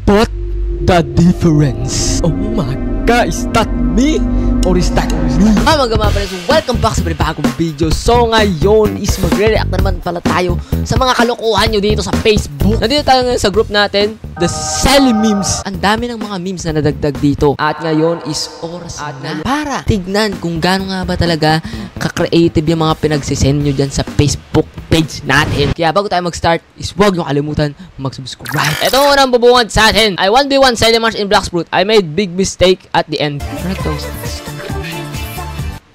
Spot the difference. Oh my god, is that me? Or is that me? Mga friends, welcome back sa bagong video. So ngayon is magre-react na naman pala tayo sa mga kalokohan nyo dito sa Facebook. Nandito tayo ngayon sa group natin, The Selly Memes. Ang dami ng mga memes na nadagdag dito. At ngayon is oras na para tignan kung gaano nga ba talaga ka-creative yung mga pinagsisend nyo dyan sa Facebook page natin. Kaya bago tayo mag-start is huwag nyo kalimutan mag-subscribe. Ito ang unang bubungad sa atin. I 1v1 Selly March in Blacksprut. I made big mistake at the end.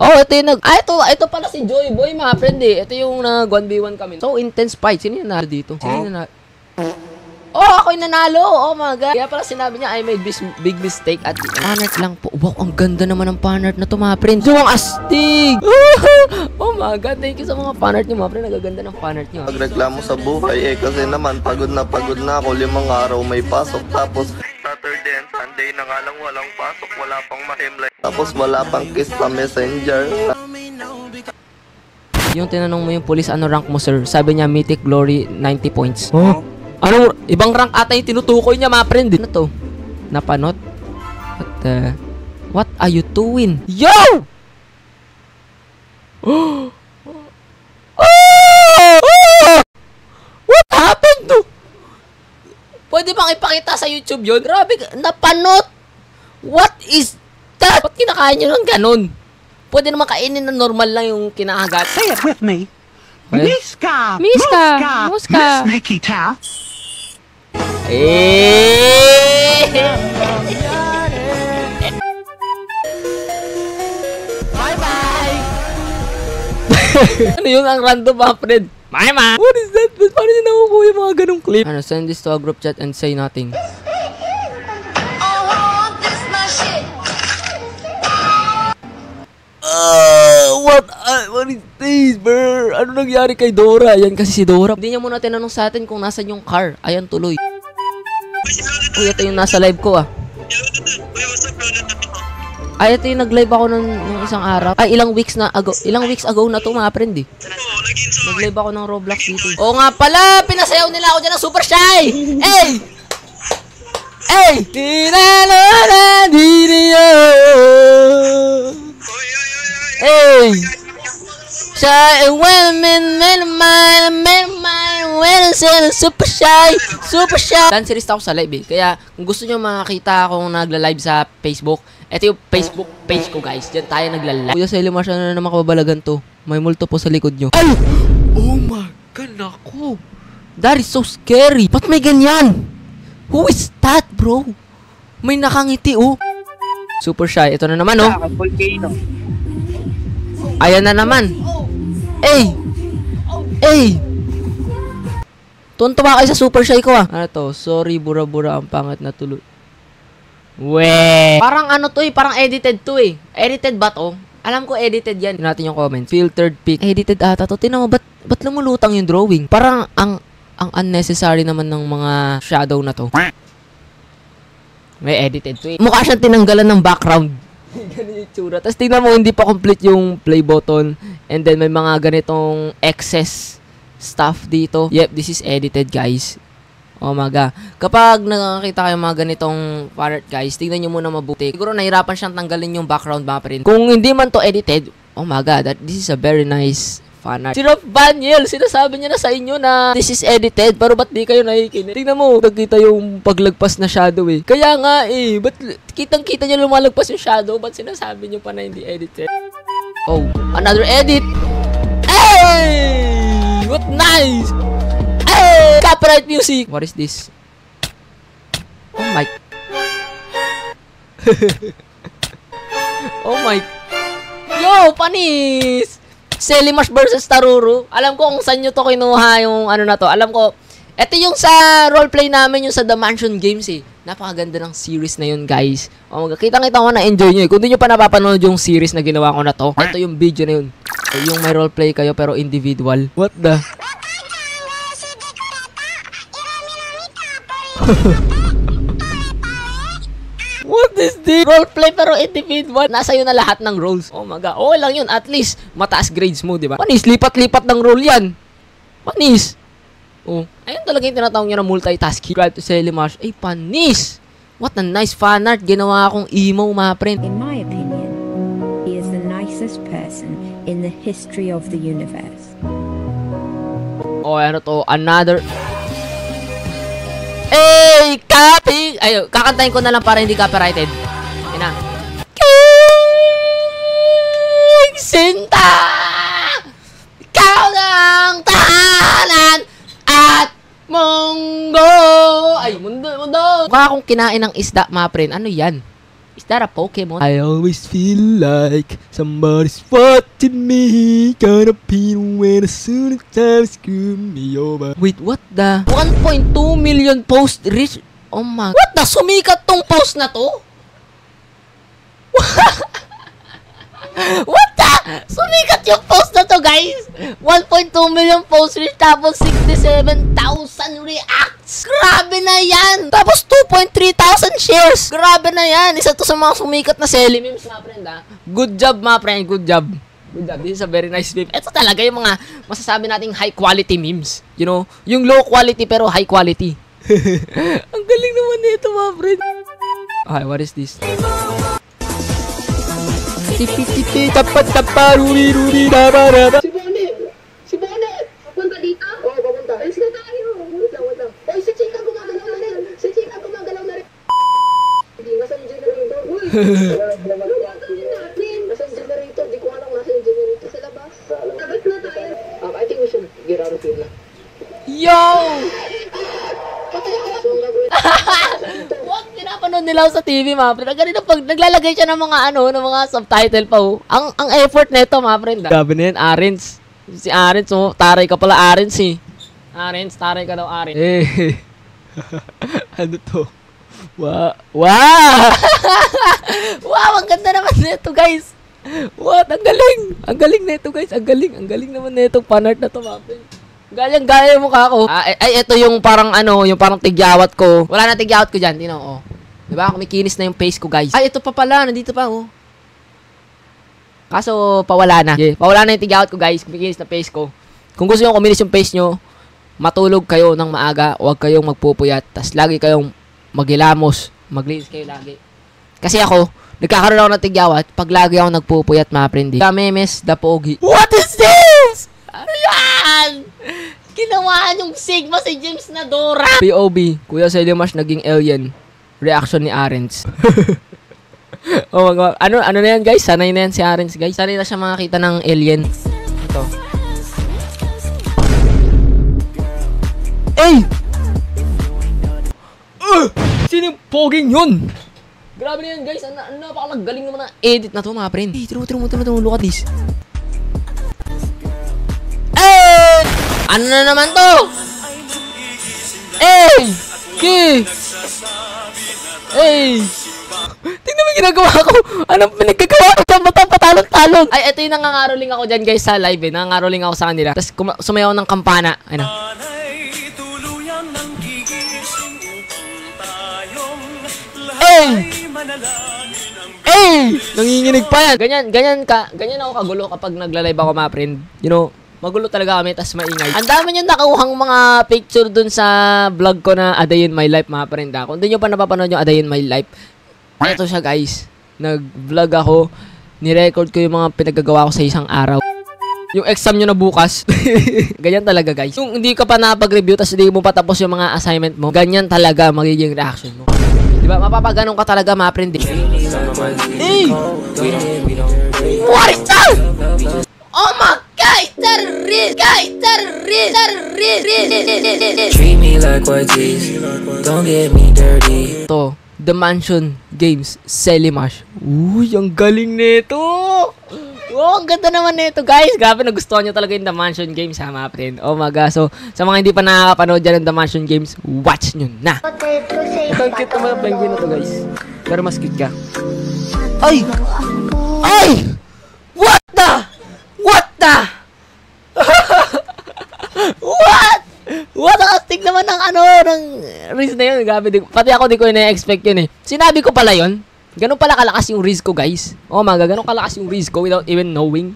Oh, ito yung ito pala si Joy Boy, mga friend eh. Ito yung nag-1v1 kami. So, intense fight. Sino yung nanalo dito? Sino yung nanalo? Oh, ako yung nanalo! Oh my god. Kaya pala sinabi niya, I made big mistake at panart lang po. Wow, ang ganda naman ng panart na to, mga friend. So, ang astig! Oh my god, thank you sa mga panart niyo, mga friend. Nagaganda ng panart niyo. Magreklamo sa buhay kasi naman pagod na ako. 5 araw may pasok tapos Saturday and Sunday na nga lang walang pasok, wala pang ma-hemlay. Tapos wala pang kiss sa messenger. Yung tinanong mo yung police, ano rank mo, sir? Sabi niya, Mythic Glory, 90 points. Huh? Ano? Ibang rank ata yung tinutukoy niya, mga friend. Ano to? Napanot? What are you doing? Yo! What happened to? Pwede bang ipakita sa YouTube yun? Grabe, napanot! What is that? Ba't kinakain nyo ng ganun? Pwede naman kainin na normal lang yung kinakagat. Say it with me. Okay. Miska! Miska! Miss Nikita! Bye-bye! Ano yun ang random, mga friend? Bye-bye! What is that? Paano nyo nakukuha yung mga ganong clip? Ano, send this to a group chat and say nothing. What is this, bro? Ano nangyari kay Dora? Yan kasi si Dora. Hindi niya muna tinanong sa atin kung nasan yung car. Ayan, tuloy. Uy, ito yung nasa live ko, ah. Ay, ito yung nag-live ako nung isang araw. Ay, ilang weeks ago na to, mga friend, eh. Nag-live ako ng Roblox dito. Oo nga pala, pinasayaw nila ako dyan ng Super Shy! Hey! Hey! Hey! Shy, Super Shy! Super Shy! Dan series ako sa live, eh. Kaya, kung gusto nyo makakita akong nagla-live sa Facebook, ito yung Facebook page ko, guys. Diyan tayo nagla-live. Kuya Selly March, ano na naman kababalagan to? May multo po sa likod nyo. Ay! Oh my god, naku! That is so scary! Ba't may ganyan? Who is that, bro? May nakangiti, oh. Super Shy. Ito na naman, oh. Ayan na naman. Hey! Hey! Tuntua kayo sa Super Shy ko, ah. Ano to? Sorry, bura-bura ang pangat na tuloy. Weh! Parang ano to, eh. Parang edited to, eh. Edited ba to? Alam ko edited yan. Tignan natin yung comments. Filtered pic. Edited ata to. Tingnan mo, ba't lumulutang yung drawing? Parang ang unnecessary naman ng mga shadow na to. May edited to, eh. Mukha siyang tinanggalan ng background. Ganun yung tsura. Tapos tingnan mo, hindi pa complete yung play button. And then may mga ganitong excess stuff dito. Yep, this is edited, guys. Oh my god. Kapag nakakita kayo mga ganitong part, guys, tingnan nyo muna mabuti. Siguro nahirapan siyang tanggalin yung background mga friend. Kung hindi man to edited, oh my god, this is a very nice fan art. Si Rob Baniel, sinasabi niya na sa inyo na this is edited, pero ba't di kayo nakikinig? Tingnan mo, nagkita yung paglagpas na shadow, eh. Kaya nga, eh, ba't kitang-kita niya lumalagpas yung shadow, ba't sinasabi niyo pa na hindi edited? Oh, another edit! Hey! What nice! Hey! Copyright music! What is this? Oh my... Oh my... Yo! Panis! Selly March versus Taruru. Alam ko kung saan nyo to kinuha yung ano na to. Alam ko, ito yung sa roleplay namin, yung sa The Mansion Games, eh. Napakaganda ng series na yun, guys. Oh, kitang-kita ko na enjoy nyo, eh. Kung di nyo pa napapanood yung series na ginawa ko na to, ito yung video na yun. Yung may roleplay kayo pero individual. What the... What is this? Roleplay pero individual. Nasa yun na lahat ng roles. Oh my god. Okay lang yun. At least, mataas grades mo, di ba? Panis, lipat-lipat ng role yan. Panis. Oh, ayun talaga yung tinatawag niya na multitasking. Subscribe to Selimash. Ay, panis! What a nice fan art. Ginawa akong emo, mga friend. In my opinion, he is the nicest person in the history of the universe. Oh, ano to? Another... Hey! Copy! Ay, kakantahin ko na lang para hindi copyrighted. Ayun na. King Sinta! Ikaw ng tahanan at mundo! Ay, mundo! Mukha akong kinain ng isda, mga friend. Ano yan? Is that a Pokemon? I always feel like somebody's watching me. Gonna be when as soon as time screw me over. Wait, what the? 1.2 million post reach? Oh my... What the? Sumikat tong post na to? What the? Sumikat yung post na to, guys. 1.2 million post reach tapos 67,000 reacts. Grabe na yan. Tapos 2.3 thousand shares. Grabe na yan. Isa to sa mga sumikat na Selly memes, mga friend, ha. Good job, mga friend. Good job. Good job. This is a very nice meme. Ito talaga yung mga masasabi nating high quality memes. You know? Yung low quality pero high quality. Ang galing naman nito, mga friend. Okay, what is this? Tipi-tipi, tapat-taparuri-ruri, dabaraba. Si Bonnet! Punta dito? Oo, papunta. Alis na tayo. Wait lang. Oy, si Chika gumagalaw na rin. Hindi, nasa yung generator. Uy! Nasa yung generator. Di ko alam nasa yung generator sa labas. Tagat na tayo. I think we should get out of here na. Yo! Patay ako. So, ang gagawin. What? Pinapanood nila ako sa TV, mga friend. Ganito pag naglalagay siya ng mga ng mga subtitle pa, oh. Ang effort nito, mga friend. Gabi na yan, Arens. Si Arens, oh. Taray ka pala, Arens, eh. Arens, taray ka daw, Arens. Eh. Ano to? Wow! Wow, ang ganda naman nito, guys. What? Ang galing. Ang galing nito, guys. Ang galing naman nito. Panart na to, mga friend. Gaya yung mukha ko. Ito yung parang yung parang tigyawat ko. Wala na tigyawat ko dyan, oh. Diba? Kumikinis na yung face ko, guys. Ay, ito pa pala. Nandito pa, oh. Kaso, pawala na. Yeah, pawala na yung tigyawat ko, guys. Kumikinis na face ko. Kung gusto nyo kuminis yung face nyo, matulog kayo ng maaga. Huwag kayong magpupuyat. Tas lagi kayong maghilamos. Maglinis kayo lagi. Kasi ako, nagkakaroon ako ng tigyawat pag lagi ako nagpupuyat, mga friend. Kamemes, the pogi. What is this? Ano yan? Ginawa yung Sigma si James na Dora. POB, Kuya Selimash naging alien. Reaction ni Arens. Oh my God. Ano na yan, guys? Sanay na yan si Arens, guys. Sanay na siya makakita ng alien. Ito. Ay! Sino yung poging yun? Grabe na yan, guys. Napakagaling naman ang edit na to, mga friend. Hey, tiro, look at this. Eh! Ano na naman to? Eh! Ki! Eh! Tingnan mo yung ginagawa ko. Anong pinagkagawa ko? Patalon-talon. Ay, ito yung nangangaroling ako dyan, guys, sa live, eh. Nangangaroling ako sa kanila. Tapos sumayaw ng kampana. Ayun na. Eh! Eh! Nanginginig pa yan. Ganyan ako kagulo kapag nagla-live ako, mga friend. You know, magulo talaga kami, tas maingay. Ang dami nyo nakuhang mga picture dun sa vlog ko na A Day in My Life, mga friend. Kung di nyo pa napapanood yung A Day in My Life, ito siya, guys. Nag-vlog ako, nirecord ko yung mga pinagagawa ko sa isang araw. Yung exam nyo na bukas. Ganyan talaga, guys. Yung hindi ka pa nakapag-review, tas hindi mo pa tapos yung mga assignment mo, ganyan talaga magiging reaction mo. Diba? Mapapaganon ka talaga, mga friend. Hey! What is that? Oh my God! Treat me like Ortiz, don't get me dirty. Ito, The Mansion Games, Selimash. Uy, ang galing nito! Wow, ang ganda naman nito, guys. Grabe, nagustuhan nyo talaga yung The Mansion Games, ha, mga friend. Oh my God. So, sa mga hindi pa nakakapanood dyan ng The Mansion Games, watch nyo na. Ang cute naman ang penguin na to, guys. Pero mas cute ka. Ay! Ay! What the? What? Ang astig naman ng ng Riz na yun. Grabe, pati ako di ko ina-expect yun, eh. Sinabi ko pala yun. Ganun pala kalakas yung Riz ko, guys. Oh my God, ganun kalakas yung Riz ko without even knowing.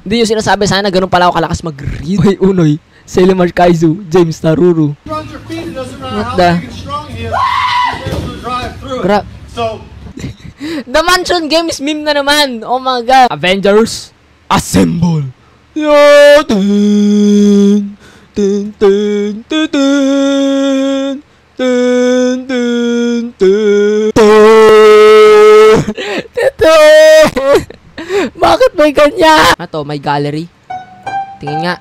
Hindi yung sinasabi sana, ganun pala ako kalakas mag-Riz. Uy, Unoy, Selimar Kaizu, James Taruru. What the? The Mansion Games meme na naman. Oh my god. Avengers, assemble. Yo, dun, dun, dun, dun, dun, dun, dun, dun, dun. Bakit may ganyan? Ano may gallery. Tingin nga.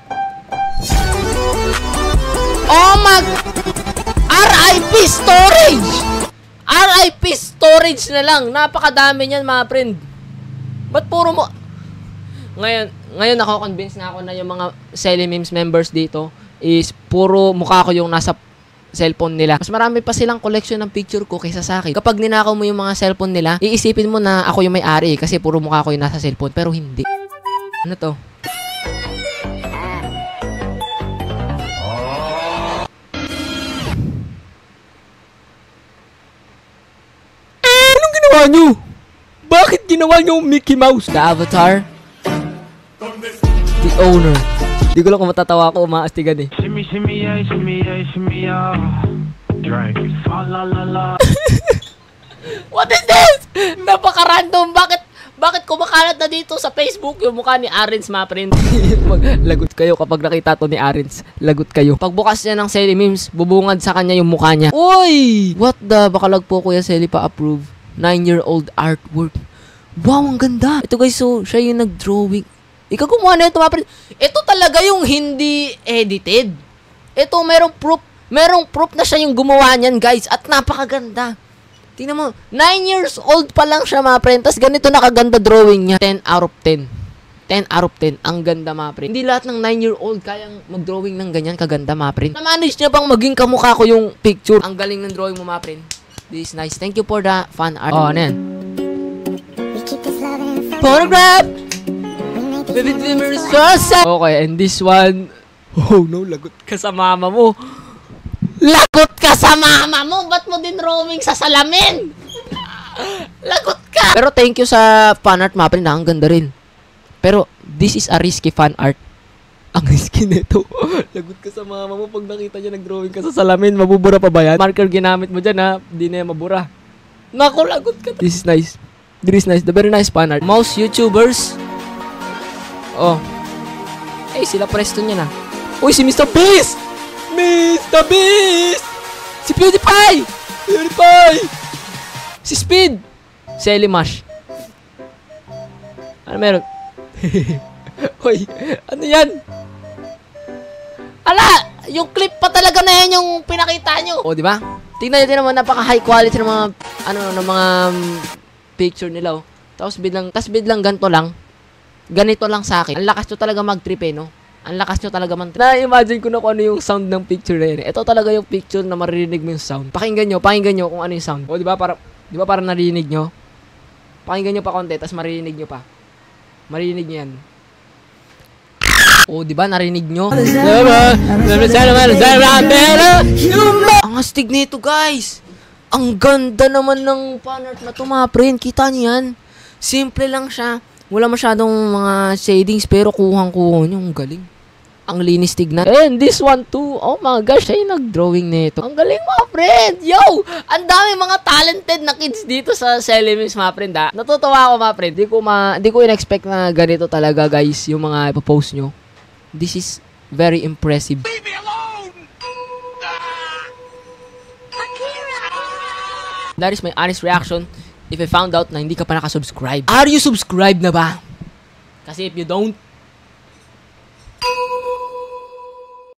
Oh my... RIP storage! RIP storage na lang. Napakadami niyan, mga friend. Ba't puro mo... Ngayon ako-convince na ako na yung mga Selimemes members dito is puro mukha ko yung nasa cellphone nila. Mas marami pa silang collection ng picture ko kaysa sa akin. Kapag ninakaw mo yung mga cellphone nila, iisipin mo na ako yung may-ari kasi puro mukha ko yung nasa cellphone. Pero hindi. Ano to? Anong ginawa nyo? Bakit ginawa nyo Mickey Mouse? The Avatar? The owner. Di ko lang kung matatawa ako, umaastigan eh. Shimmy, shimmy, yeah, shimmy, yeah, shimmy, yeah. Drink. La, la, la. What is this? Napaka-random. Bakit kumakalat na dito sa Facebook yung mukha ni Arens, mga friend? Lagot kayo kapag nakita to ni Arens. Lagot kayo. Pagbukas niya ng Selimemes, bubungad sa kanya yung mukha niya. Uy! What the? Baka lag po Kuya Seli pa approve. 9-year-old artwork. Wow, ang ganda. Ito guys, so siya yung nag-drawing. Ikaw gumawa na ito, mga friend. Ito talaga yung hindi edited. Ito, merong proof na siya yung gumawa niyan, guys. At napakaganda. Tingnan mo, 9 years old pa lang siya, mga friend. Tapos ganito nakaganda drawing niya. 10 out of 10. 10 out of 10. Ang ganda, mga friend. Hindi lahat ng 9-year-old kayang mag-drawing ng ganyan kaganda, mga friend. Na-manage niya bang maging kamukha ko yung picture. Ang galing ng drawing mo, mga friend. This is nice. Thank you for the fan art. Oh, ano yan? Photograph! Okay, and this one... Oh no, lagot ka sa mama mo. Lagot ka sa mama mo! Ba't mo din drawing sa salamin? Lagot ka! Pero thank you sa fan art, mga friend. Ang ganda rin. Pero, this is a risky fan art. Ang risky nito. Lagot ka sa mama mo pag nakita niya nag-drawing ka sa salamin. Mabubura pa ba yan? Marker ginamit mo dyan, ha? Di na yan mabura. Naku, lagot ka. This is nice. This is nice. The very nice fan art. Most YouTubers... Oh. Eh, sila presto niya na. Uy, si Mr. Beast! Mr. Beast! Si PewDiePie! PewDiePie! Si Speed! Selimash. Ano meron? Uy, ano yan? Ala! Yung clip pa talaga na yan yung pinakita nyo. O, di ba? Tingnan nyo din naman, napaka high quality ng mga, ng mga picture nila, oh. Tapos biglang ganito lang. Ganito lang sa akin. Ang lakas nyo talaga mag-trip eh, no? Ang lakas nyo talaga na-imagine ko na kung ano yung sound ng picture na yun. Ito talaga yung picture na maririnig mo yung sound. Pakinggan nyo kung ano yung sound. O, di ba para narinig nyo? Pakinggan nyo pa konti, tapos maririnig nyo pa. Maririnig nyo yan. O, di ba narinig nyo? Ang astig nito, guys. Ang ganda naman ng fan art na to, mga friend. Kita nyo yan? Simple lang siya. Wala masyadong mga shadings pero kuhang-kuha nyo. Ang galing. Ang linis tignan. And this one too. Oh my gosh, siya yung nag-drawing nito. Ang galing, mga friend. Yo! Ang dami mga talented na kids dito sa Selimemes, mga friend, ha? Natutuwa ako, mga friend. Di ko in-expect na ganito talaga, guys, yung mga ipopost nyo. This is very impressive. Leave me alone! That is my honest reaction. If I found out na hindi ka pa nakasubscribe. Are you subscribed na ba? Kasi if you don't,